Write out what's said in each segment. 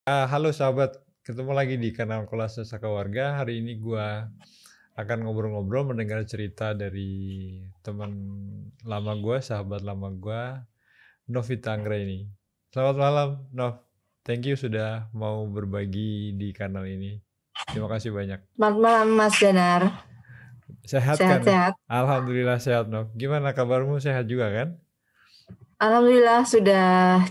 Halo sahabat, ketemu lagi di kanal Kolase Sakawarga. Hari ini gua akan ngobrol-ngobrol mendengar cerita dari teman lama gua, sahabat lama gua, Novita Anggraini. Selamat malam, Nov. Thank you sudah mau berbagi di kanal ini. Terima kasih banyak. Selamat malam Mas Danar. Sehat kan? Sehat-sehat. Alhamdulillah sehat, Nov. Gimana kabarmu? Sehat juga kan? Alhamdulillah sudah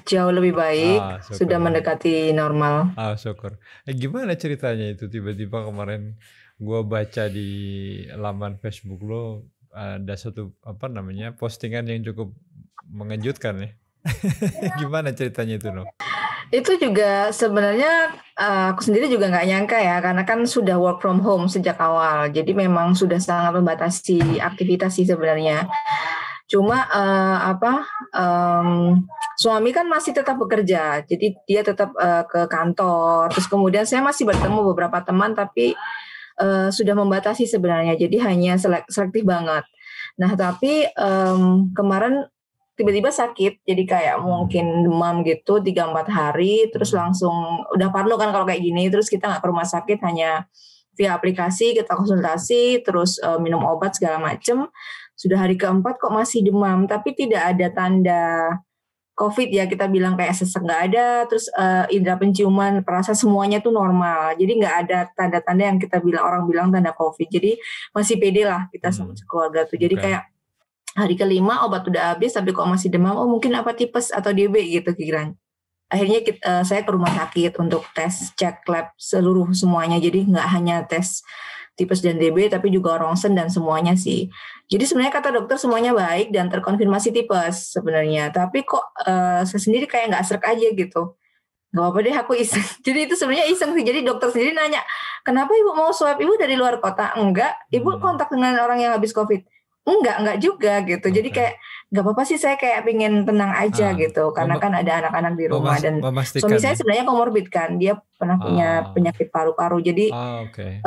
jauh lebih baik, Syukur sudah lah. mendekati normal. Syukur. Gimana ceritanya itu tiba-tiba kemarin gua baca di laman Facebook lo ada satu postingan yang cukup mengejutkan ya. Gimana ceritanya itu, No? Itu juga sebenarnya aku sendiri juga nggak nyangka ya, karena kan sudah work from home sejak awal. Jadi memang sudah sangat membatasi aktivitas sih sebenarnya. Cuma suami kan masih tetap bekerja, jadi dia tetap ke kantor. Terus kemudian saya masih bertemu beberapa teman, tapi sudah membatasi sebenarnya. Jadi hanya selektif banget. Nah tapi kemarin tiba-tiba sakit, jadi kayak mungkin demam gitu 3-4 hari, terus langsung udah parno kan kalau kayak gini, terus kita nggak ke rumah sakit, hanya via aplikasi kita konsultasi, terus minum obat segala macem. Sudah hari keempat kok masih demam, tapi tidak ada tanda COVID ya, kita bilang kayak sesek nggak ada, terus indera penciuman, perasa semuanya tuh normal, jadi nggak ada tanda-tanda yang kita bilang, orang bilang tanda COVID, jadi masih pede lah kita sama keluarga tuh. Jadi kayak hari kelima obat udah habis tapi kok masih demam, oh mungkin apa tipes atau DB gitu pikiran. Akhirnya saya ke rumah sakit untuk tes, cek lab seluruh semuanya, jadi nggak hanya tes tipes dan DB tapi juga ronsen dan semuanya sih. Jadi sebenarnya kata dokter semuanya baik dan terkonfirmasi tipes sebenarnya, tapi kok saya sendiri kayak nggak srek aja gitu. Gak apa-apa deh aku iseng. Jadi itu sebenarnya iseng sih. Jadi dokter sendiri nanya, kenapa ibu mau swab? Ibu dari luar kota? Enggak. Ibu kontak dengan orang yang habis COVID? Enggak juga gitu. Jadi kayak gak apa-apa sih, saya kayak pengen tenang aja gitu. Karena kan ada anak-anak di rumah dan suami Memastikan saya ya. sebenarnya komorbid kan. Dia pernah punya penyakit paru-paru. Jadi Oke.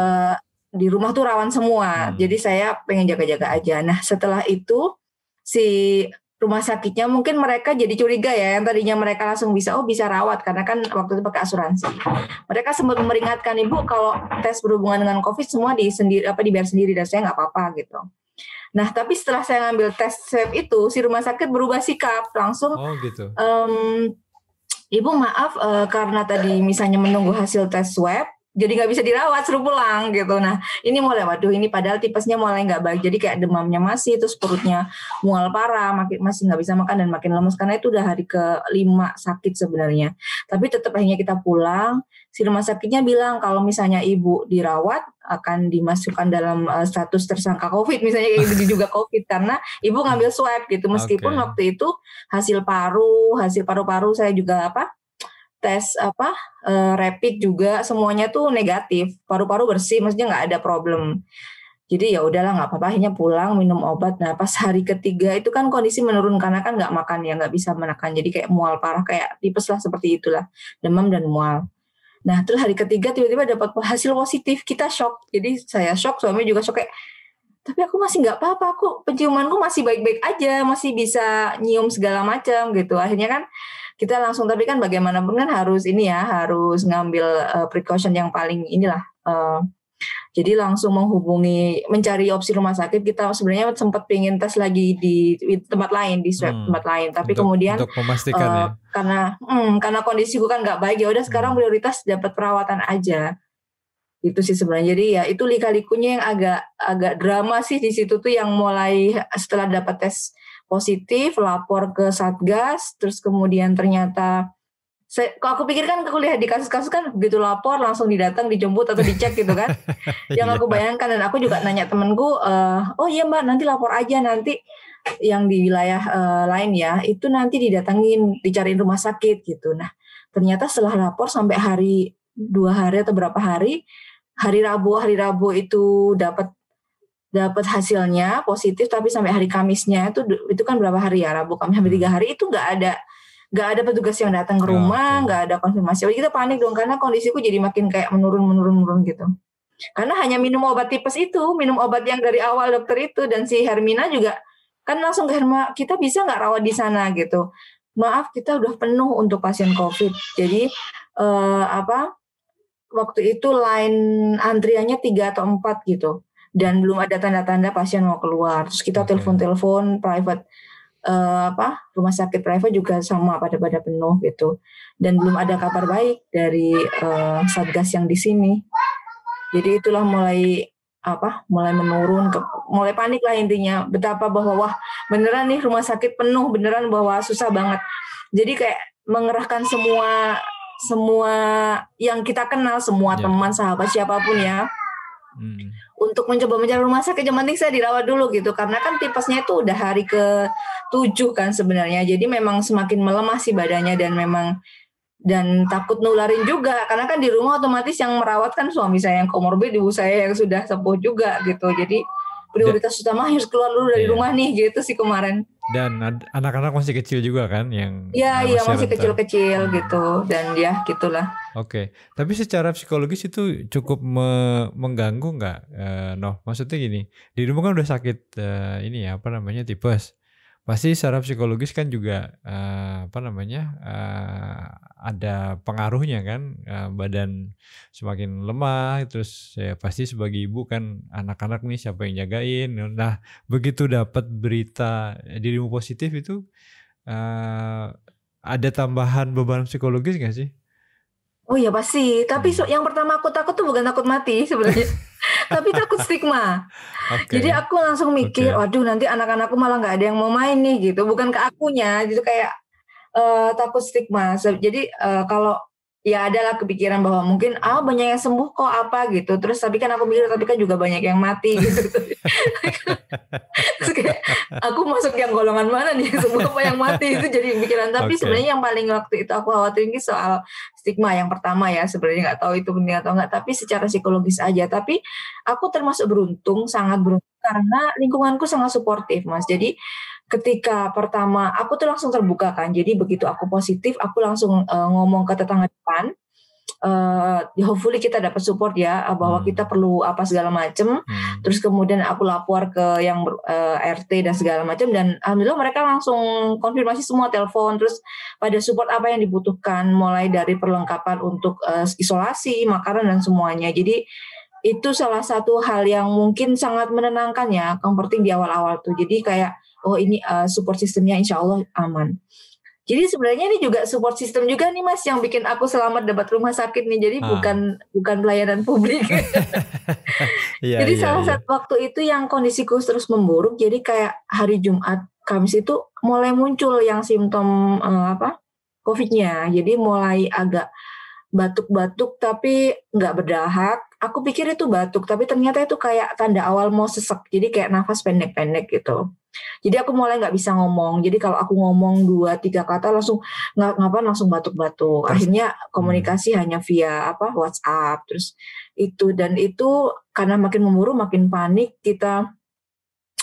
di rumah tuh rawan semua. Jadi saya pengen jaga-jaga aja. Nah setelah itu si rumah sakitnya mungkin mereka jadi curiga ya, yang tadinya mereka langsung bisa rawat karena kan waktu itu pakai asuransi. Mereka sempat memperingatkan, ibu kalau tes berhubungan dengan COVID semua dibayar sendiri, dan saya nggak apa-apa gitu. Nah tapi setelah saya ngambil tes swab itu, si rumah sakit berubah sikap langsung. Gitu. Ibu maaf karena tadi misalnya menunggu hasil tes swab, jadi nggak bisa dirawat, suruh pulang gitu. Nah ini mulai, waduh ini padahal tipesnya mulai nggak baik, jadi kayak demamnya masih, terus perutnya mual parah, masih nggak bisa makan dan makin lemes, karena itu udah hari ke-5 sakit sebenarnya. Tapi tetap akhirnya kita pulang. Si rumah sakitnya bilang kalau misalnya ibu dirawat akan dimasukkan dalam status tersangka COVID, misalnya kayak gitu juga COVID, karena ibu ngambil swab gitu. Meskipun waktu itu hasil paru-paru saya juga tes rapid juga semuanya tuh negatif, paru-paru bersih, maksudnya nggak ada problem. Jadi ya udahlah nggak apa-apa, akhirnya pulang minum obat. Nah pas hari ketiga itu kan kondisi menurun karena kan nggak makan ya, nggak bisa makan, jadi kayak mual parah, kayak tipes lah, seperti itulah, demam dan mual. Nah terus hari ketiga tiba-tiba dapat hasil positif, kita shock. Jadi saya shock, suami juga shock, kayak tapi aku masih nggak apa-apa, aku penciumanku masih baik-baik aja, masih bisa nyium segala macam gitu. Akhirnya kan kita langsung, tapi kan bagaimanapun kan harus harus ngambil precaution yang paling jadi langsung mencari opsi rumah sakit. Kita sebenarnya sempat pengen tes lagi di tempat lain, di swab tempat lain, tapi kemudian untuk memastikan ya. karena kondisiku kan nggak baik, ya udah sekarang prioritas dapat perawatan aja. Itu sih sebenarnya. Jadi ya itu lika-likunya yang agak drama sih di situ tuh, yang mulai setelah dapat tes positif lapor ke Satgas, terus kemudian ternyata kalau aku pikir kan, aku lihat di kasus-kasus kan begitu lapor langsung dijemput atau dicek gitu kan. Yang aku bayangkan, dan aku juga nanya temenku, oh iya mbak nanti lapor aja, nanti yang di wilayah lain ya itu nanti dicariin rumah sakit gitu. Nah ternyata setelah lapor sampai 2 hari atau berapa hari, hari Rabu itu dapat hasilnya positif, tapi sampai hari Kamisnya itu kan berapa hari ya, Rabu Kamis sampai 3 hari itu nggak ada petugas yang datang ke rumah, nggak ada konfirmasi. Jadi kita panik dong, karena kondisiku jadi makin kayak menurun gitu. Karena hanya minum obat tipes itu, minum obat yang dari awal dokter itu, dan si Hermina juga kan langsung ke Herma, kita bisa nggak rawat di sana gitu. Maaf kita udah penuh untuk pasien COVID. Jadi apa, waktu itu line antriannya 3 atau 4 gitu, dan belum ada tanda-tanda pasien mau keluar. Terus kita Oke. telepon-telepon private, rumah sakit private juga sama pada penuh gitu, dan belum ada kabar baik dari, satgas yang di sini. Jadi itulah mulai menurun, mulai panik lah intinya, betapa bahwa wah beneran nih rumah sakit penuh, beneran bahwa susah banget. Jadi kayak mengerahkan semua semua yang kita kenal, semua Ya. teman, sahabat, siapapun ya, untuk mencoba mencari rumah sakit. Yang penting saya dirawat dulu gitu, karena kan tipesnya itu udah hari ke-7 kan sebenarnya. Jadi memang semakin melemah sih badannya, dan takut nularin juga, karena kan di rumah otomatis yang merawat kan suami saya yang komorbid, ibu saya yang sudah sepuh juga gitu. Jadi prioritas utama harus keluar dulu dari Iya. rumah nih gitu sih kemarin. Dan anak-anak masih kecil juga kan yang Iya masih masih rentan. kecil-kecil gitu, dan ya gitulah. Oke, tapi secara psikologis itu cukup mengganggu nggak, Noh? Maksudnya gini, di rumah kan udah sakit, ini ya, apa namanya, tipes. Pasti secara psikologis kan juga, apa namanya, ada pengaruhnya kan, badan semakin lemah, terus ya pasti sebagai ibu kan anak-anak nih siapa yang jagain. Nah, begitu dapat berita dirimu positif itu, eee, ada tambahan beban psikologis nggak sih? Oh iya pasti, tapi Hmm. yang pertama aku takut tuh bukan takut mati sebenarnya, tapi takut stigma. Jadi Oke, aku langsung mikir, oke. waduh nanti anak-anakku malah nggak ada yang mau main nih gitu, bukan ke akunya gitu, kayak takut stigma. Jadi, kalau ya adalah kepikiran bahwa mungkin, banyak yang sembuh kok apa gitu, terus tapi kan aku mikir, tapi kan juga banyak yang mati gitu. Terus kayak, aku masuk yang golongan mana nih, yang sembuh apa yang mati, itu jadi pikiran. Tapi Oke. sebenarnya yang paling waktu itu aku khawatirin ini soal stigma yang pertama ya, sebenarnya nggak tahu itu penting atau enggak, tapi secara psikologis aja. Tapi aku termasuk beruntung, sangat beruntung karena lingkunganku sangat suportif, Mas. Jadi ketika pertama aku tuh langsung terbuka kan, jadi begitu aku positif, aku langsung, ngomong ke tetangga depan, hopefully kita dapat support ya, bahwa kita Hmm. perlu apa segala macem, Hmm. terus kemudian aku lapor ke yang RT dan segala macam, dan alhamdulillah mereka langsung konfirmasi semua, telepon, terus pada support apa yang dibutuhkan, mulai dari perlengkapan untuk, isolasi, makanan dan semuanya. Jadi itu salah satu hal yang mungkin sangat menenangkan ya, comforting di awal-awal tuh. Jadi kayak, oh ini, support sistemnya insya Allah aman. Jadi sebenarnya ini juga support system juga nih Mas, yang bikin aku selamat dapat rumah sakit nih, jadi Ah. bukan bukan pelayanan publik. Iya, Jadi iya, salah iya. satu waktu itu yang kondisiku terus memburuk, jadi kayak hari Jumat, Kamis itu mulai muncul yang simptom, COVID-nya. Jadi mulai agak batuk-batuk tapi nggak berdahak, aku pikir itu batuk, tapi ternyata itu kayak tanda awal mau sesek, jadi kayak nafas pendek-pendek gitu. Jadi aku mulai nggak bisa ngomong, jadi kalau aku ngomong 2 3 kata langsung langsung batuk-batuk. Terus Akhirnya hmm. komunikasi hanya via WhatsApp, terus itu karena makin memburuk, makin panik, kita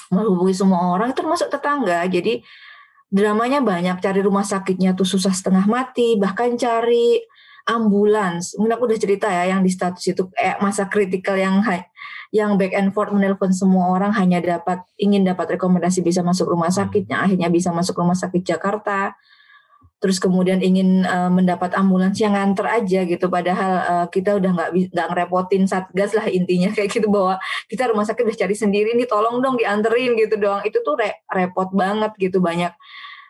menghubungi semua orang termasuk tetangga. Jadi dramanya banyak, cari rumah sakitnya tuh susah setengah mati, bahkan cari ambulans. Mungkin aku udah cerita ya yang di status itu kayak masa kritikal yang back and forth menelpon semua orang hanya ingin dapat rekomendasi bisa masuk rumah Hmm. sakitnya, akhirnya bisa masuk rumah sakit Jakarta. Terus kemudian ingin, mendapat ambulans yang nganter aja gitu, padahal, kita udah nggak ngerepotin satgas lah intinya kayak gitu, bahwa kita rumah sakit udah cari sendiri nih, tolong dong dianterin gitu doang. Itu tuh repot banget gitu, banyak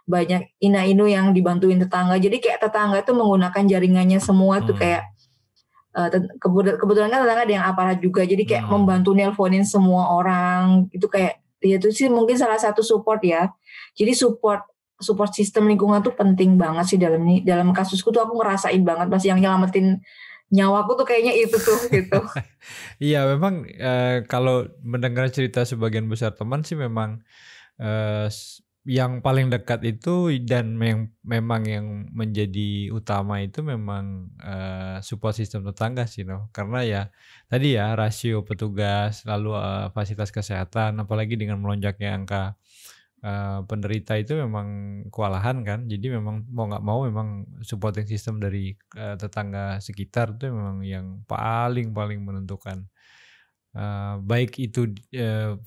banyak ina-inu yang dibantuin tetangga. Jadi kayak tetangga tuh menggunakan jaringannya semua tuh kayak, Hmm. kebetulan kan tetangga ada yang aparat juga, jadi kayak Hmm. membantu nelponin semua orang, itu kayak ya itu sih mungkin salah satu support ya. Jadi support support sistem lingkungan tuh penting banget sih dalam kasusku tuh aku ngerasain banget Mas, yang nyelamatin nyawaku tuh kayaknya itu tuh, gitu. Iya memang, kalau mendengar cerita sebagian besar teman sih memang, yang paling dekat itu dan memang yang menjadi utama itu memang, support system tetangga sih, Noh. Karena ya tadi ya rasio petugas lalu, fasilitas kesehatan apalagi dengan melonjaknya angka, penderita itu memang kewalahan kan. Jadi memang mau nggak mau memang supporting system dari, tetangga sekitar itu memang yang paling paling menentukan. baik itu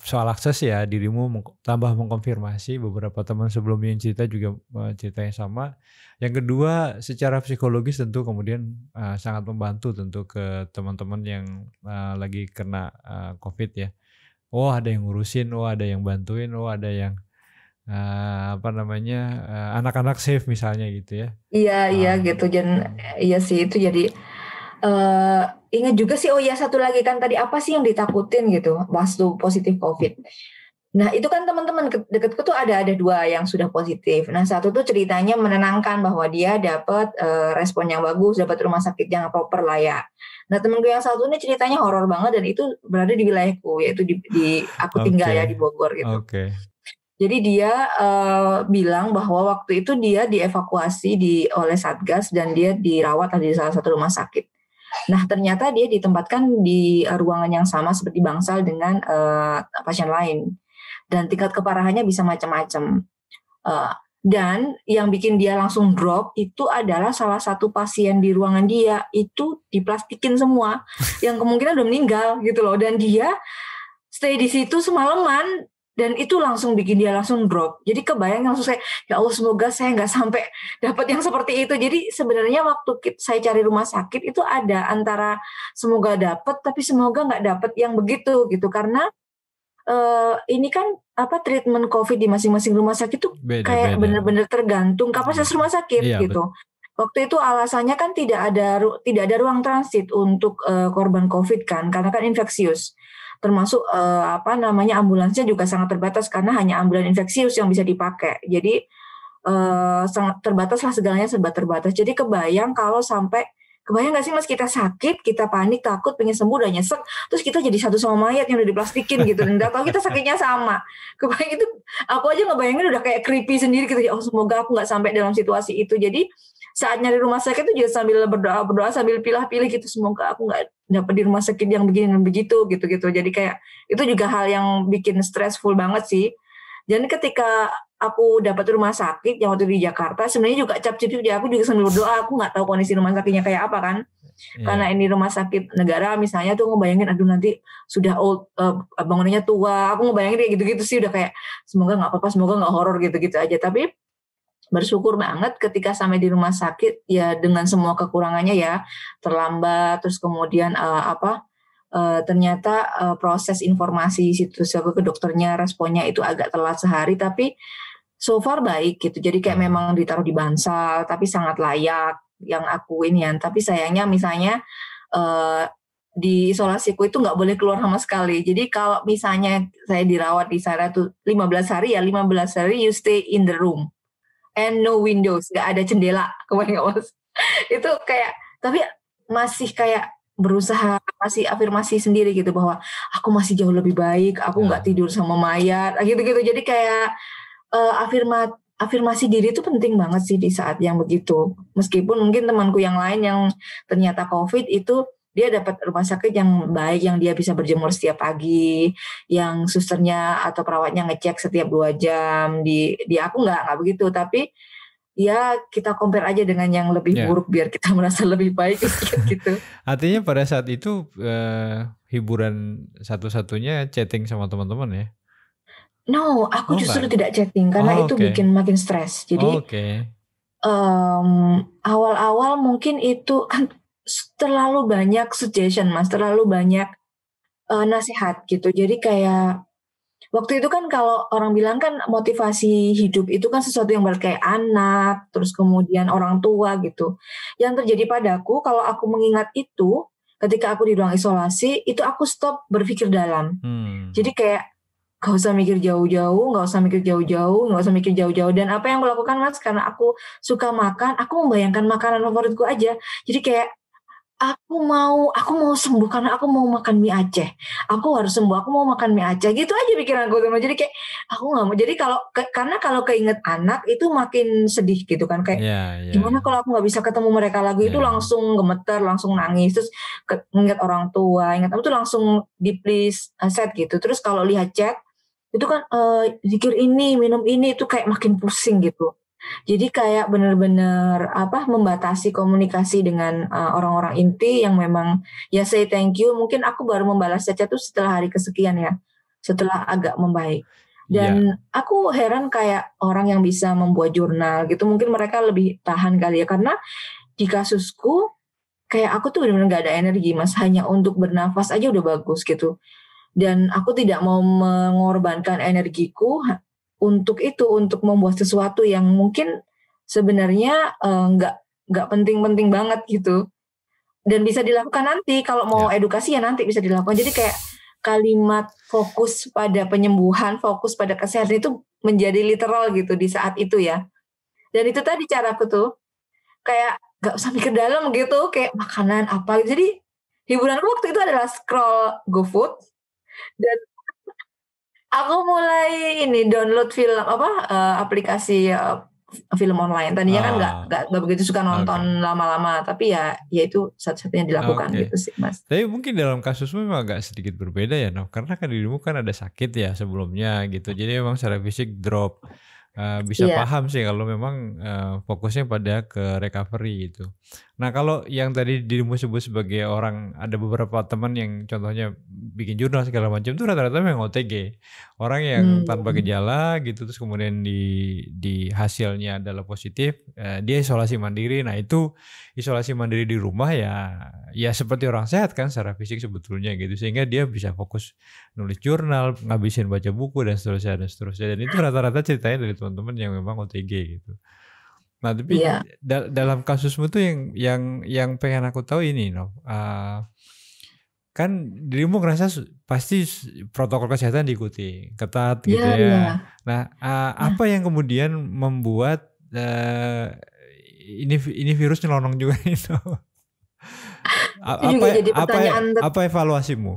soal akses ya, dirimu tambah mengkonfirmasi beberapa teman sebelumnya yang cerita juga cerita yang sama. Yang kedua, secara psikologis tentu kemudian sangat membantu tentu ke teman-teman yang lagi kena COVID ya. Oh ada yang ngurusin, oh ada yang bantuin, oh ada yang anak-anak safe misalnya gitu ya. Iya gitu, dan iya sih itu jadi ingat juga sih, oh ya satu lagi kan tadi apa sih yang ditakutin gitu waktu positif COVID. Nah itu kan teman-teman deketku tuh ada 2 yang sudah positif. Nah satu tuh ceritanya menenangkan bahwa dia dapat respon yang bagus, dapat rumah sakit yang proper lah ya. Nah temenku yang satu ini ceritanya horor banget dan itu berada di wilayahku, yaitu di aku tinggal ya di Bogor gitu. Jadi dia bilang bahwa waktu itu dia dievakuasi oleh Satgas dan dia dirawat di salah satu rumah sakit. Nah ternyata dia ditempatkan di ruangan yang sama seperti bangsal dengan pasien lain. Dan tingkat keparahannya bisa macam-macam. Dan yang bikin dia langsung drop itu adalah salah satu pasien di ruangan dia itu diplastikin semua, yang kemungkinan udah meninggal gitu loh. Dan dia stay di situ semalaman dan itu langsung bikin dia langsung drop. Jadi kebayang langsung saya, ya Allah semoga saya nggak sampai dapat yang seperti itu. Jadi sebenarnya waktu saya cari rumah sakit itu ada antara semoga dapat tapi semoga nggak dapat yang begitu gitu, karena ini kan treatment COVID di masing-masing rumah sakit itu kayak benar-benar tergantung kapasitas rumah sakit gitu. Waktu itu alasannya kan tidak ada ruang transit untuk korban COVID kan, karena kan infeksius. Termasuk ambulansnya juga sangat terbatas karena hanya ambulan infeksius yang bisa dipakai. Jadi sangat terbatas lah, segalanya serba terbatas. Jadi kebayang nggak sih Mas, kita sakit, kita panik, takut, pengen sembuh, udah nyesek, terus kita jadi satu sama mayat yang udah diplastikin gitu, dan nggak tahu kita sakitnya sama. Kebayang itu, aku aja ngebayangin udah kayak creepy sendiri gitu. Oh semoga aku nggak sampai dalam situasi itu. Jadi saat nyari rumah sakit itu juga sambil berdoa sambil pilih-pilih gitu, semoga aku nggak dapat di rumah sakit yang begini dan begitu gitu. Jadi kayak itu juga hal yang bikin stressful banget sih. Dan ketika aku dapat rumah sakit yang waktu di Jakarta, sebenarnya juga cap-cip aku juga sambil berdoa, aku nggak tahu kondisi rumah sakitnya kayak apa kan. Karena ini rumah sakit negara misalnya tuh ngebayangin, aduh nanti sudah old, bangunannya tua, aku ngebayangin kayak gitu-gitu sih, udah kayak semoga nggak apa-apa, semoga nggak horor gitu-gitu aja. Tapi bersyukur banget ketika sampai di rumah sakit ya dengan semua kekurangannya ya, terlambat, terus kemudian ternyata proses informasi situs ke dokternya responnya itu agak telat sehari, tapi so far baik gitu. Jadi kayak memang ditaruh di bansal tapi sangat layak yang aku inian. Tapi sayangnya misalnya di isolasiku itu nggak boleh keluar sama sekali. Jadi kalau misalnya saya dirawat di sana tuh 15 hari you stay in the room and no windows, nggak ada jendela. Kebayang nggak Mas? Itu kayak, tapi masih kayak berusaha masih afirmasi sendiri gitu bahwa aku masih jauh lebih baik, aku nggak tidur sama mayat gitu-gitu. Jadi kayak afirmasi diri itu penting banget sih di saat yang begitu. Meskipun mungkin temanku yang lain yang ternyata COVID itu dia dapat rumah sakit yang baik, yang dia bisa berjemur setiap pagi, yang susternya atau perawatnya ngecek setiap 2 jam. Di aku nggak begitu, tapi ya kita compare aja dengan yang lebih buruk biar kita merasa lebih baik gitu. Artinya pada saat itu hiburan satu-satunya chatting sama teman-teman ya? No, aku justru tidak chatting karena itu bikin makin stres. Jadi awal-awal mungkin itu kan terlalu banyak suggestion Mas, terlalu banyak nasihat gitu. Jadi kayak waktu itu kan kalau orang bilang kan motivasi hidup itu kan sesuatu yang berat, kayak anak, terus kemudian orang tua gitu. Yang terjadi padaku kalau aku mengingat itu, ketika aku di ruang isolasi, itu aku stop berpikir dalam. Jadi kayak gak usah mikir jauh-jauh, gak usah mikir jauh-jauh. Dan apa yang aku lakukan Mas, karena aku suka makan, aku membayangkan makanan favoritku aja. Jadi kayak aku mau sembuh karena aku mau makan mie Aceh. Aku harus sembuh, aku mau makan mie Aceh. Gitu aja pikiranku. Jadi kayak aku nggak mau. Jadi karena kalau keinget anak itu makin sedih gitu kan. Kayak gimana kalau aku nggak bisa ketemu mereka lagi, itu langsung gemeter, langsung nangis. Terus ingat orang tua, ingat apa tuh langsung deeply sad gitu. Terus kalau lihat chat itu kan zikir ini, minum ini, itu kayak makin pusing gitu. Jadi kayak bener-bener membatasi komunikasi dengan orang-orang inti yang memang ya say thank you. Mungkin aku baru membalas chat tuh setelah hari kesekian ya, setelah agak membaik. Iya, Dan aku heran kayak orang yang bisa membuat jurnal gitu, mungkin mereka lebih tahan kali ya. Karena di kasusku kayak aku tuh benar-benar nggak ada energi mas, hanya untuk bernafas aja udah bagus gitu. Dan aku tidak mau mengorbankan energiku untuk membuat sesuatu yang mungkin sebenarnya nggak penting-penting banget gitu. Dan bisa dilakukan nanti kalau mau ya. edukasi ya nanti bisa dilakukan. Jadi kayak kalimat fokus pada penyembuhan, fokus pada kesehatan itu menjadi literal gitu di saat itu ya. Dan itu tadi caraku tuh kayak nggak usah mikir dalam gitu, kayak makanan apa gitu. Jadi hiburanku waktu itu adalah scroll GoFood dan aku mulai ini download film aplikasi film online. Tadinya kan Ah, nggak begitu suka oke. nonton lama-lama, tapi ya itu satu-satunya dilakukan Oke. gitu sih mas. Tapi mungkin dalam kasusmu memang agak sedikit berbeda ya, Nov, karena kan dirimu kan ada sakit ya sebelumnya gitu. Jadi memang secara fisik drop. Bisa Iya, paham sih kalau memang, fokusnya pada ke recovery gitu. Nah, kalau yang tadi dirimu sebut sebagai orang ada beberapa teman yang contohnya bikin jurnal segala macam itu rata-rata memang OTG. Orang yang tanpa hmm, gejala gitu terus kemudian di hasilnya adalah positif, dia isolasi mandiri. Nah, itu isolasi mandiri di rumah ya seperti orang sehat kan secara fisik sebetulnya gitu, sehingga dia bisa fokus nulis jurnal, ngabisin baca buku dan seterusnya dan seterusnya, dan itu rata-rata ceritanya dari teman-teman yang memang OTG gitu. Nah, tapi iya, dalam kasusmu tuh yang pengen aku tahu ini, Nov, kan dirimu ngerasa pasti protokol kesehatan diikuti, ketat iya, gitu iya. ya. Nah, Nah, apa yang kemudian membuat, ini virus nyelonong juga itu? itu juga jadi Apa pertanyaan apa evaluasimu?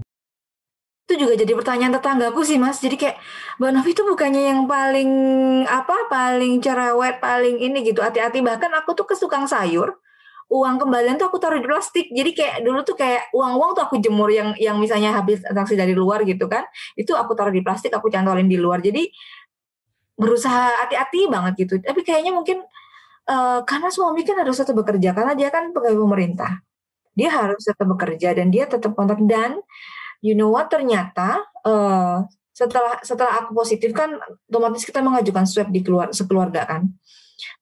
itu juga jadi pertanyaan tetanggaku sih mas. Jadi kayak Mbak Novi itu bukannya yang paling cerewet, paling ini gitu, hati-hati. Bahkan aku tuh ke tukang sayur, uang kembalian tuh aku taruh di plastik. Jadi kayak dulu tuh kayak uang-uang tuh aku jemur yang misalnya habis transaksi dari luar gitu kan, itu aku taruh di plastik, aku cantolin di luar. Jadi berusaha hati-hati banget gitu. Tapi kayaknya mungkin karena suami kan harus tetap bekerja karena dia kan pegawai pemerintah. Dia harus tetap bekerja dan dia tetap kontak. Dan you know what, ternyata setelah setelah aku positif kan otomatis kita mengajukan swab di sekeluarga kan.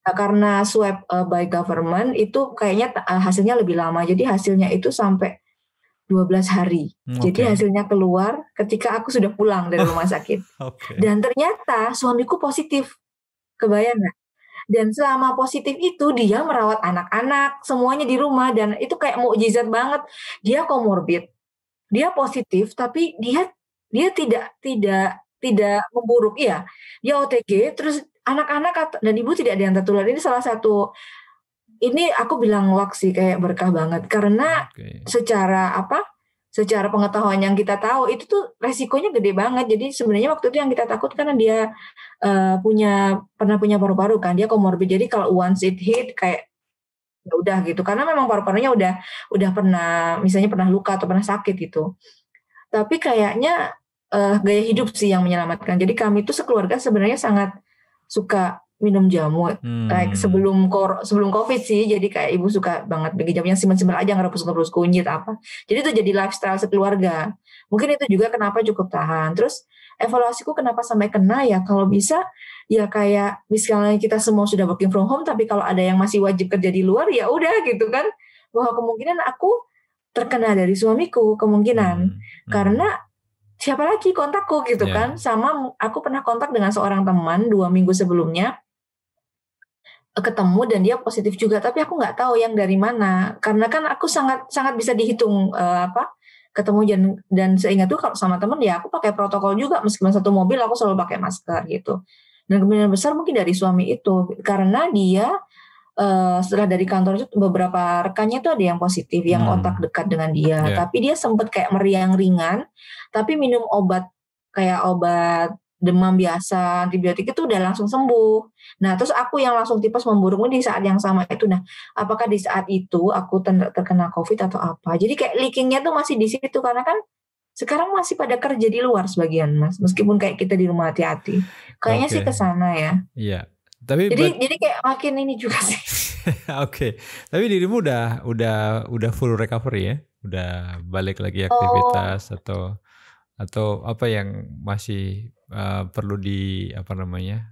Nah, karena swab by government itu kayaknya hasilnya lebih lama. Jadi hasilnya itu sampai 12 hari. Jadi Oke. hasilnya keluar ketika aku sudah pulang dari rumah sakit. Oke. Dan ternyata suamiku positif. Kebayang nggak? Dan selama positif itu dia merawat anak-anak semuanya di rumah dan itu kayak mukjizat banget. Dia komorbid, dia positif tapi dia dia tidak memburuk ya. Dia OTG terus anak-anak dan ibu tidak ada yang tertular. Ini salah satu, ini aku bilang wak sih kayak berkah banget karena Oke. secara secara pengetahuan yang kita tahu itu tuh resikonya gede banget. Jadi sebenarnya waktu itu yang kita takut karena dia pernah punya paru-paru kan, dia komorbid. Jadi kalau once it hit kayak ya udah gitu. Karena memang paru-parunya udah pernah misalnya pernah luka atau pernah sakit gitu. Tapi kayaknya gaya hidup sih yang menyelamatkan. Jadi kami tuh sekeluarga sebenarnya sangat suka minum jamu. Kayak Hmm. sebelum COVID sih, jadi kayak ibu suka banget bikin jamu yang simpen-simpen aja ngerebus-ngerebus kunyit apa. Jadi itu jadi lifestyle sekeluarga. Mungkin itu juga kenapa cukup tahan. Terus evaluasiku kenapa sampai kena ya kalau bisa ya kayak misalnya kita semua sudah working from home tapi kalau ada yang masih wajib kerja di luar ya udah gitu kan. Bahwa kemungkinan aku terkena dari suamiku kemungkinan. Hmm. Hmm. Karena siapa lagi kontakku gitu kan, Ya. sama aku pernah kontak dengan seorang teman 2 minggu sebelumnya, ketemu dan dia positif juga, tapi aku nggak tahu yang dari mana, karena kan aku sangat sangat bisa dihitung ketemu dan seingatku kalau sama teman ya aku pakai protokol juga meskipun satu mobil aku selalu pakai masker gitu. Dan kemungkinan besar mungkin dari suami itu karena dia setelah dari kantor itu beberapa rekannya tuh ada yang positif, yang otak Hmm. dekat dengan dia. Ya. Tapi dia sempet kayak meriang ringan, tapi minum obat kayak obat demam biasa, antibiotik itu udah langsung sembuh. Nah, terus aku yang langsung tipes memburuk di saat yang sama itu. Nah, apakah di saat itu aku terkena COVID atau apa? Jadi kayak leakingnya tuh masih di situ karena kan sekarang masih pada kerja di luar sebagian, Mas. Meskipun kayak kita di rumah hati-hati. Kayaknya sih ke Oke. sana ya. Iya. Tapi Jadi kayak makin ini juga sih. Oke. Tapi dirimu udah full recovery ya? Udah balik lagi Oh, aktivitas atau apa yang masih perlu di apa namanya?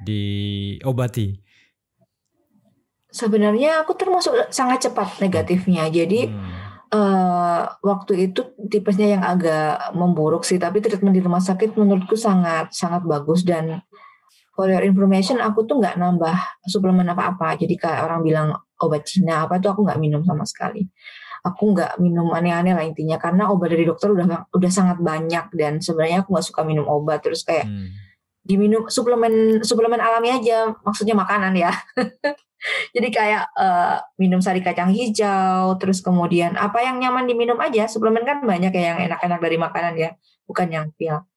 Diobati? sebenarnya aku termasuk sangat cepat negatifnya. Jadi Hmm. waktu itu tipesnya yang agak memburuk sih, tapi treatment di rumah sakit menurutku sangat sangat bagus. Dan for your information, aku tuh nggak nambah suplemen apa-apa. Jadi kayak orang bilang obat Cina apa tuh aku nggak minum sama sekali. Aku nggak minum aneh-aneh lah intinya, karena obat dari dokter udah sangat banyak dan sebenarnya aku nggak suka minum obat. Terus kayak diminum suplemen suplemen alami aja, maksudnya makanan ya. Jadi kayak minum sari kacang hijau, terus kemudian apa yang nyaman diminum aja. Suplemen kan banyak ya yang enak-enak dari makanan ya, bukan yang pil.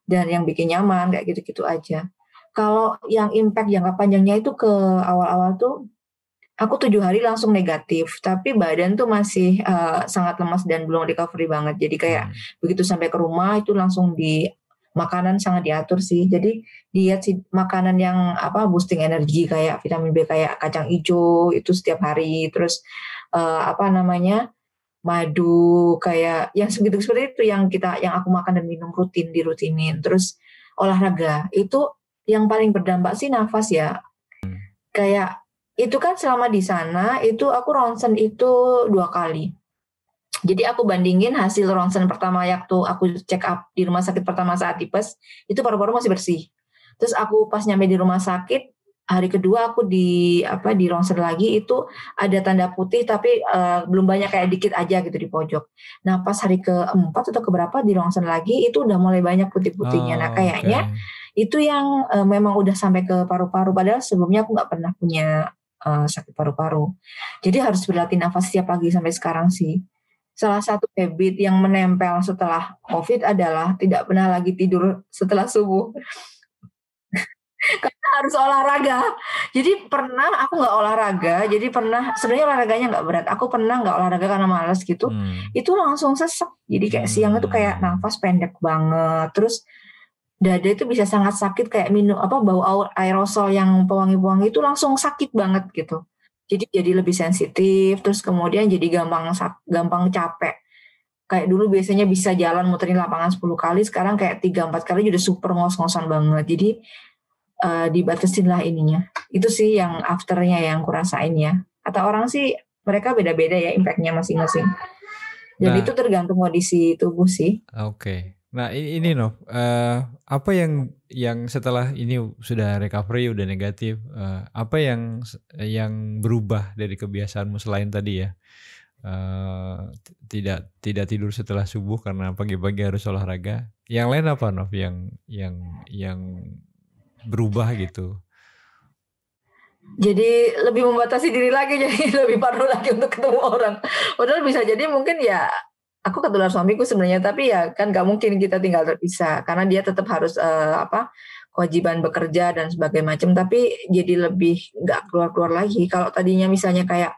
Dan yang bikin nyaman kayak gitu-gitu aja. Kalau yang impact jangka panjangnya itu ke awal-awal tuh aku 7 hari langsung negatif, tapi badan tuh masih sangat lemas dan belum recovery banget. Jadi kayak begitu sampai ke rumah itu langsung di makanan sangat diatur sih. Jadi diet sih makanan yang apa boosting energi kayak vitamin B kayak kacang hijau itu setiap hari. Terus apa namanya madu kayak yang segitu seperti itu yang aku makan dan minum rutin dirutinin. Terus olahraga itu yang paling berdampak sih nafas ya. Kayak itu kan selama di sana itu aku ronsen itu 2 kali. Jadi aku bandingin hasil ronsen pertama waktu aku check up di rumah sakit pertama saat tipes, itu paru-paru masih bersih. Terus aku pas nyampe di rumah sakit, hari kedua aku di ronsen lagi itu ada tanda putih tapi belum banyak kayak dikit aja gitu di pojok. Nah pas hari keempat atau keberapa di ronsen lagi itu udah mulai banyak putih-putihnya. Nah Oh, oke. kayaknya itu yang memang udah sampai ke paru-paru. Padahal sebelumnya aku nggak pernah punya sakit paru-paru. Jadi harus berlatih nafas setiap pagi sampai sekarang sih. Salah satu habit yang menempel setelah COVID adalah tidak pernah lagi tidur setelah subuh. Karena harus olahraga. Jadi pernah aku nggak olahraga, jadi pernah sebenarnya olahraganya nggak berat. Aku pernah nggak olahraga karena malas gitu, itu langsung sesek. Jadi kayak siang itu kayak nafas pendek banget. Terus dada itu bisa sangat sakit kayak minum apa bau aerosol yang pewangi-pewangi itu langsung sakit banget gitu. Jadi lebih sensitif, terus kemudian jadi gampang capek. Kayak dulu biasanya bisa jalan muterin lapangan 10 kali, sekarang kayak 3-4 kali udah super ngos-ngosan banget. Jadi dibatasin lah ininya. Itu sih yang afternya yang kurasain ya. Kata orang sih mereka beda-beda ya impactnya masing-masing. Dan Nah, itu tergantung kondisi tubuh sih. oke. Nah, ini Nov, apa yang setelah ini sudah recovery, udah negatif, apa yang berubah dari kebiasaanmu selain tadi ya, tidak tidur setelah subuh karena pagi-pagi harus olahraga. Yang lain apa Nov yang berubah gitu? Jadi lebih membatasi diri lagi, jadi lebih parno lagi untuk ketemu orang. Padahal bisa jadi mungkin ya aku ketularan suamiku sebenarnya, tapi ya kan nggak mungkin kita tinggal terpisah karena dia tetap harus kewajiban bekerja dan sebagainya macam. Tapi jadi lebih nggak keluar-keluar lagi. Kalau tadinya misalnya kayak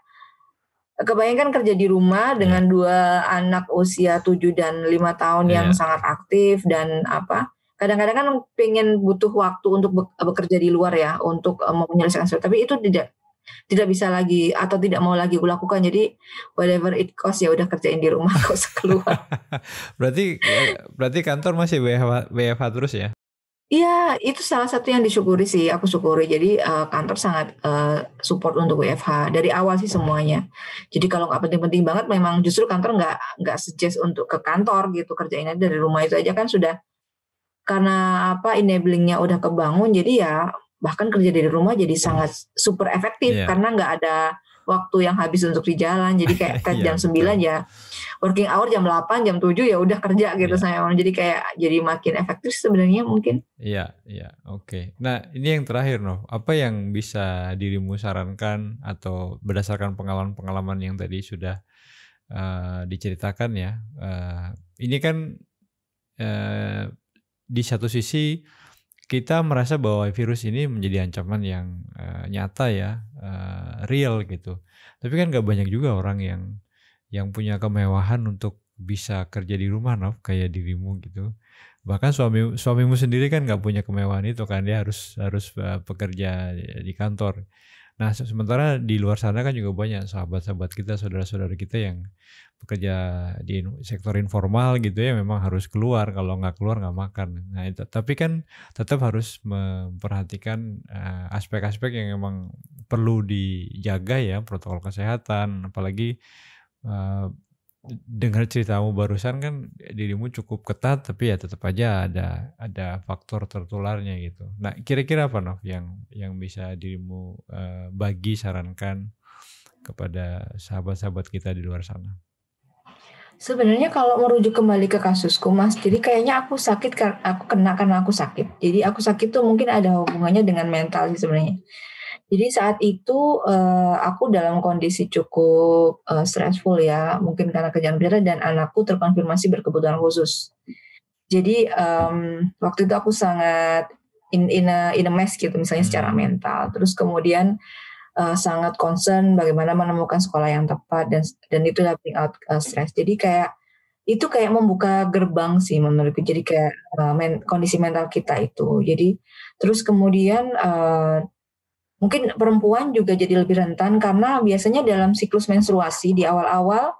kebayangkan kerja di rumah Ya. dengan 2 anak usia 7 dan 5 tahun yang Iya. sangat aktif dan kadang-kadang kan pengen butuh waktu untuk bekerja di luar ya, untuk mau menyelesaikan sesuatu, tapi itu tidak bisa lagi atau tidak mau lagi kulakukan. Jadi whatever it cost ya udah kerjain di rumah, nggak usah keluar. Berarti kantor masih WFH terus ya? Iya, itu salah satu yang disyukuri sih, aku syukuri. Jadi kantor sangat support untuk WFH dari awal sih semuanya. Jadi kalau nggak penting-penting banget, memang justru kantor nggak suggest untuk ke kantor gitu, kerjain aja dari rumah itu aja kan sudah karena enabling-nya udah kebangun. Jadi ya bahkan kerja dari rumah jadi sangat super efektif Iya. karena nggak ada waktu yang habis untuk di jalan. Jadi kayak tes Iya, jam 9 betul. ya working hour jam 8, jam 7 ya udah kerja gitu Iya. saya. Jadi kayak jadi makin efektif sebenarnya mungkin. Iya, iya, oke. Nah, ini yang terakhir, Nov. Apa yang bisa dirimu sarankan atau berdasarkan pengalaman-pengalaman yang tadi sudah diceritakan ya? Ini kan eh, di satu sisi kita merasa bahwa virus ini menjadi ancaman yang nyata ya, real gitu. Tapi kan nggak banyak juga orang yang punya kemewahan untuk bisa kerja di rumah, Nov, kayak dirimu gitu. Bahkan suamimu sendiri kan nggak punya kemewahan itu kan, dia harus bekerja di kantor. Nah, sementara di luar sana kan juga banyak sahabat-sahabat kita, saudara-saudara kita yang bekerja di sektor informal gitu ya, memang harus keluar, kalau nggak keluar nggak makan. Nah itu, tapi kan tetap harus memperhatikan aspek-aspek yang memang perlu dijaga ya, protokol kesehatan, apalagi dengar ceritamu barusan kan dirimu cukup ketat, tapi ya tetap aja ada faktor tertularnya gitu. Nah, kira-kira apa Nov yang bisa dirimu sarankan kepada sahabat-sahabat kita di luar sana? Sebenarnya kalau merujuk kembali ke kasusku Mas, jadi kayaknya aku sakit aku kena karena aku sakit. Jadi aku sakit tuh mungkin ada hubungannya dengan mental sih sebenarnya. Jadi saat itu aku dalam kondisi cukup stressful ya, mungkin karena kerjaan berat dan anakku terkonfirmasi berkebutuhan khusus. Jadi waktu itu aku sangat in a mess gitu misalnya secara mental. Terus kemudian sangat concern bagaimana menemukan sekolah yang tepat dan itu bring out stress. Jadi kayak itu kayak membuka gerbang sih menurutku. Jadi kayak kondisi mental kita itu. Jadi terus kemudian mungkin perempuan juga jadi lebih rentan karena biasanya dalam siklus menstruasi di awal-awal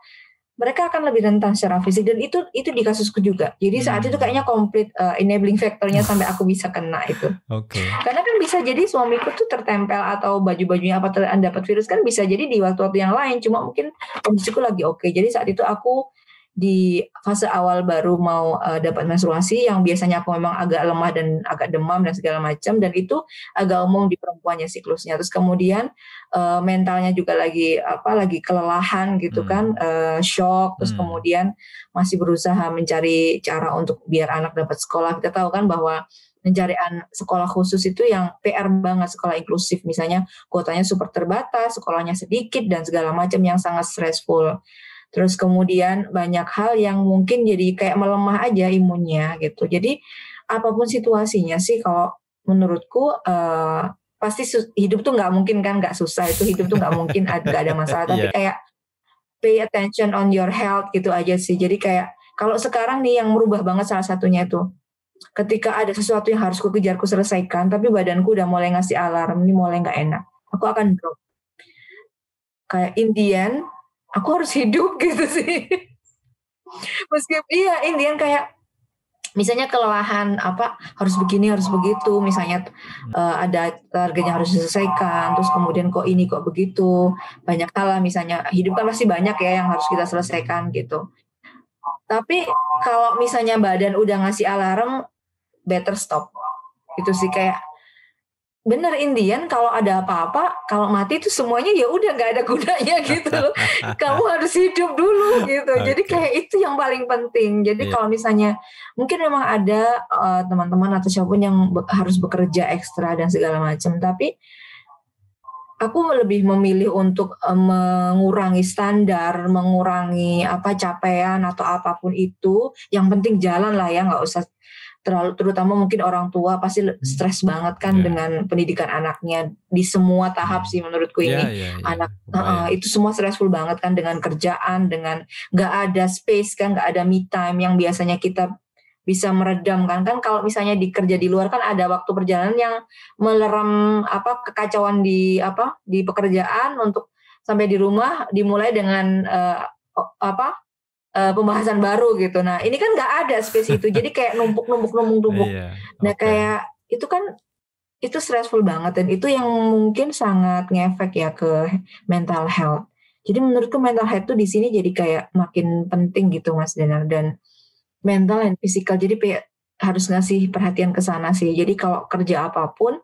mereka akan lebih rentan secara fisik dan itu di kasusku juga. Jadi saat itu kayaknya komplit enabling factornya sampai aku bisa kena itu. Oke. Karena kan bisa jadi suamiku tuh tertempel atau baju-bajunya apa dapat virus kan bisa jadi di waktu-waktu yang lain. Cuma mungkin kondisiku lagi oke. Jadi saat itu aku di fase awal baru mau dapat menstruasi yang biasanya aku memang agak lemah dan agak demam dan segala macam dan itu agak umum di perempuannya siklusnya. Terus kemudian mentalnya juga lagi kelelahan gitu kan, shock. Terus kemudian masih berusaha mencari cara untuk biar anak dapat sekolah. Kita tahu kan bahwa mencari sekolah khusus itu yang PR banget, sekolah inklusif misalnya kuotanya super terbatas, sekolahnya sedikit dan segala macam yang sangat stressful. Terus kemudian banyak hal yang mungkin jadi kayak melemah aja imunnya gitu. Jadi apapun situasinya sih kalau menurutku pasti hidup tuh nggak mungkin kan nggak susah, itu hidup tuh nggak mungkin nggak ada masalah. Tapi kayak pay attention on your health gitu aja sih. Jadi kayak kalau sekarang nih yang merubah banget salah satunya itu ketika ada sesuatu yang harus ku kejar, ku selesaikan, tapi badanku udah mulai ngasih alarm, ini mulai nggak enak. Aku akan drop. Kayak Indian, aku harus hidup gitu sih. Meskipun Indian kayak misalnya kelelahan harus begini harus begitu, misalnya ada target yang harus diselesaikan, terus kemudian kok ini kok begitu, banyak hal lah, misalnya hidup kan pasti banyak ya yang harus kita selesaikan gitu. Tapi kalau misalnya badan udah ngasih alarm, better stop. Itu sih kayak bener Indian, kalau ada apa-apa, kalau mati itu semuanya ya udah nggak ada gunanya gitu loh. Kamu harus hidup dulu gitu. Jadi kayak itu yang paling penting. Jadi kalau misalnya mungkin memang ada teman-teman atau siapapun yang harus bekerja ekstra dan segala macam, tapi aku lebih memilih untuk mengurangi standar, mengurangi capaian atau apapun itu. Yang penting jalan lah ya, nggak usah terlalu, terutama mungkin orang tua pasti stres banget kan dengan pendidikan anaknya di semua tahap sih menurutku ini. Anak itu semua stressful banget kan dengan kerjaan, dengan nggak ada space kan, nggak ada me time yang biasanya kita bisa meredam kan kalau misalnya kerja di luar kan ada waktu perjalanan yang melerem kekacauan di pekerjaan untuk sampai di rumah dimulai dengan pembahasan baru gitu. Nah ini kan nggak ada space itu, jadi kayak numpuk. Nah kayak itu kan itu stressful banget dan itu yang mungkin sangat ngefek ya ke mental health. Jadi menurutku mental health tuh di sini jadi kayak makin penting gitu Mas Denar, dan mental dan fisikal. Jadi harus ngasih perhatian ke sana sih. Jadi kalau kerja apapun,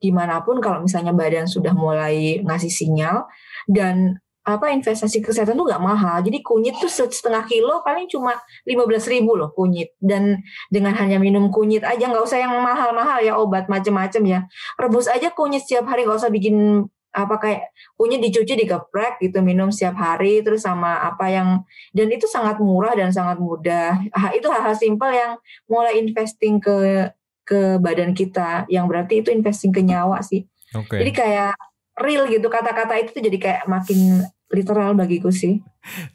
dimanapun, kalau misalnya badan sudah mulai ngasih sinyal, dan investasi kesehatan tuh nggak mahal. Jadi kunyit tuh 1,5 kilo paling cuma 15.000 loh kunyit. Dan dengan hanya minum kunyit aja, nggak usah yang mahal-mahal ya obat macem-macem ya. Rebus aja kunyit setiap hari, nggak usah bikin kayak kunyit dicuci digeprek gitu, minum setiap hari, terus sama dan itu sangat murah dan sangat mudah. Itu hal-hal simpel yang mulai investing ke badan kita, yang berarti itu investing ke nyawa sih. Jadi kayak real gitu, kata-kata itu tuh jadi kayak makin literal bagiku sih.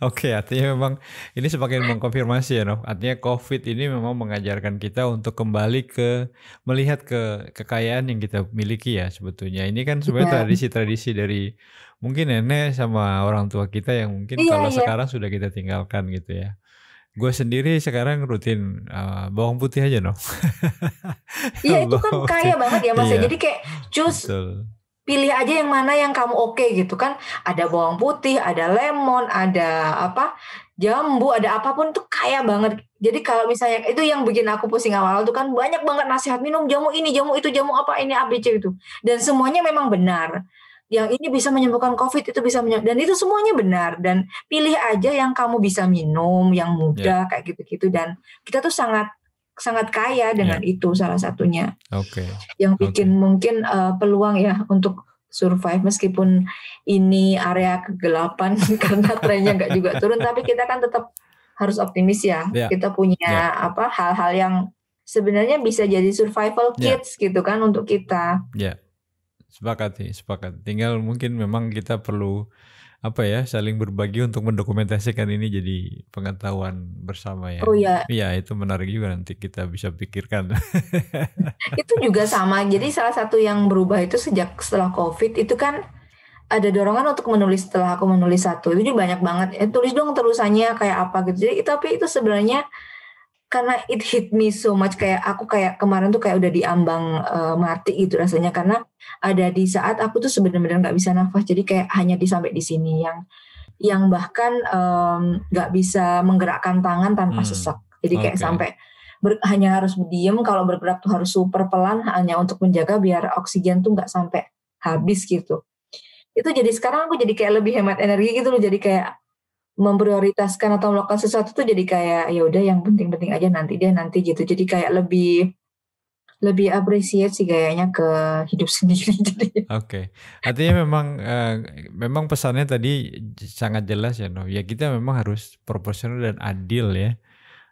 Oke, artinya memang ini semakin mengkonfirmasi ya, Nov. Artinya COVID ini memang mengajarkan kita untuk kembali ke melihat ke kekayaan yang kita miliki ya sebetulnya. Ini kan sebenarnya Iya, tradisi-tradisi dari mungkin nenek sama orang tua kita yang mungkin iya, kalau iya. sekarang sudah kita tinggalkan gitu ya. Gue sendiri sekarang rutin bawang putih aja, Nov. Iya itu kan Bawang kaya putih. banget ya Mas ya. Iya, Jadi kayak cus betul. pilih aja yang mana yang kamu oke gitu kan. Ada bawang putih, ada lemon, ada apa jambu, ada apapun tuh kaya banget. Jadi kalau misalnya itu yang bikin aku pusing awal tuh kan banyak banget nasihat minum jamu ini, jamu itu, jamu apa ini ABC itu. Dan semuanya memang benar. Yang ini bisa menyembuhkan COVID, itu bisa dan itu semuanya benar dan pilih aja yang kamu bisa minum, yang Ya, mudah kayak gitu-gitu dan kita tuh sangat sangat kaya dengan ya. itu salah satunya. Oke. Yang bikin mungkin peluang ya untuk survive meskipun ini area kegelapan karena trennya nggak juga turun, tapi kita kan tetap harus optimis ya. Ya, Kita punya ya, apa hal-hal yang sebenarnya bisa jadi survival ya, kits gitu kan untuk kita. ya. Sepakat sih, sepakat. Tinggal mungkin memang kita perlu apa ya, saling berbagi untuk mendokumentasikan ini jadi pengetahuan bersama ya. Oh ya, Iya, itu menarik juga nanti kita bisa pikirkan. itu juga sama. Jadi salah satu yang berubah itu sejak setelah COVID itu kan ada dorongan untuk menulis setelah aku menulis satu. Itu juga banyak banget. Tulis dong terusannya kayak apa gitu. Jadi tapi itu sebenarnya karena it hit me so much kayak aku kayak kemarin tuh kayak udah diambang mati gitu rasanya karena ada di saat aku tuh sebenarnya nggak bisa nafas jadi kayak hanya sampai di sini yang bahkan nggak bisa menggerakkan tangan tanpa sesak jadi kayak Oke. sampai hanya harus diem kalau bergerak tuh harus super pelan hanya untuk menjaga biar oksigen tuh nggak sampai habis gitu itu jadi sekarang aku jadi kayak lebih hemat energi gitu loh jadi kayak memprioritaskan atau melakukan sesuatu tuh jadi kayak ya udah yang penting-penting aja nanti deh nanti gitu. Jadi kayak lebih lebih appreciate sih kayaknya ke hidup sendiri jadi. Oke. Artinya memang pesannya tadi sangat jelas ya, No. Ya kita memang harus proporsional dan adil ya.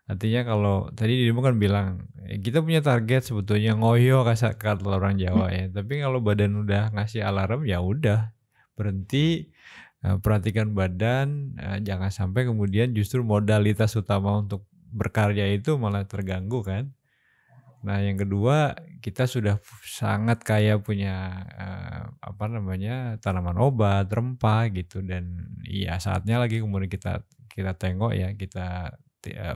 Artinya kalau tadi dirimu kan bilang kita punya target sebetulnya ngoyo kata orang Jawa ya. Tapi kalau badan udah ngasih alarm ya udah berhenti, perhatikan badan, jangan sampai kemudian justru modalitas utama untuk berkarya itu malah terganggu kan. Nah yang kedua kita sudah sangat kaya punya tanaman obat, rempah gitu dan iya saatnya lagi kemudian kita tengok ya kita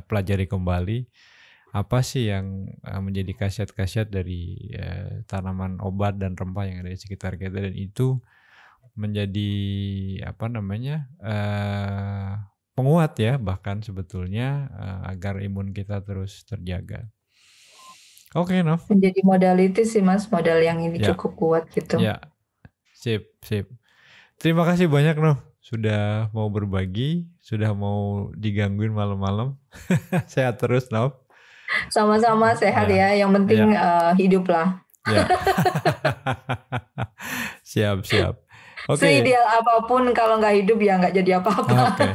pelajari kembali apa sih yang menjadi khasiat-khasiat dari tanaman obat dan rempah yang ada di sekitar kita dan itu menjadi penguat ya bahkan sebetulnya agar imun kita terus terjaga. Oke, Nov. Menjadi modality sih Mas, modal yang ini Ya, cukup kuat gitu. ya, sip. Terima kasih banyak, Nov. Sudah mau berbagi, sudah mau digangguin malam-malam. Sehat terus, Nov. Sama-sama sehat ya, yang penting hidup lah. Ya. Siap. Oke. Seideal apapun kalau nggak hidup ya nggak jadi apa-apa. Oke,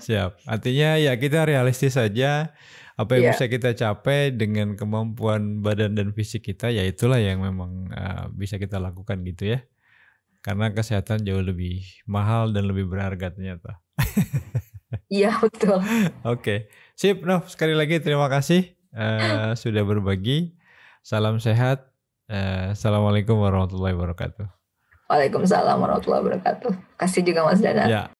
siap. Artinya ya kita realistis saja. Apa yang bisa kita capai dengan kemampuan badan dan fisik kita, ya itulah yang memang bisa kita lakukan gitu ya. Karena kesehatan jauh lebih mahal dan lebih berharga ternyata. Iya betul. Oke, sip Nov. Sekali lagi terima kasih sudah berbagi. Salam sehat. Assalamualaikum warahmatullahi wabarakatuh. Waalaikumsalam warahmatullahi wabarakatuh. Kasih juga Mas Dana. Ya.